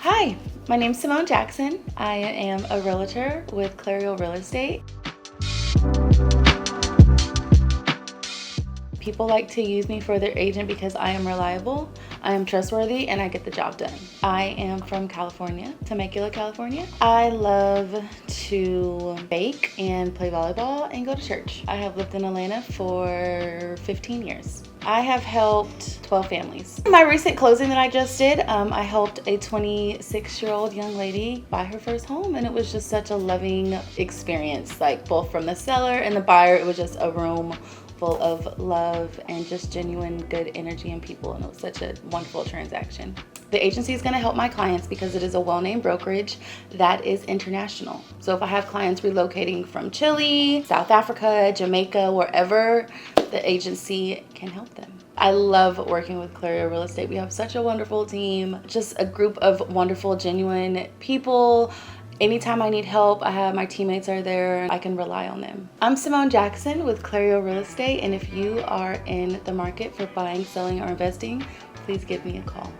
Hi, my name's Semone Jackson. I am a realtor with Clareo Real Estate. People like to use me for their agent because I am reliable, I am trustworthy, and I get the job done. I am from California, Temecula, California. I love to bake and play volleyball and go to church. I have lived in Atlanta for 15 years. I have helped 12 families. My recent closing that I just did, I helped a 26-year-old young lady buy her first home, and it was just such a loving experience, like both from the seller and the buyer. It was just a room full of love and just genuine good energy and people, and it was such a wonderful transaction. The agency is going to help my clients because it is a well-named brokerage that is international. So if I have clients relocating from Chile, South Africa, Jamaica, wherever, the agency can help them. I love working with Clareo Real Estate. We have such a wonderful team, just a group of wonderful, genuine people. Anytime I need help, my teammates are there. I can rely on them. I'm Semone Jackson with Clareo Real Estate, and if you are in the market for buying, selling, or investing, please give me a call.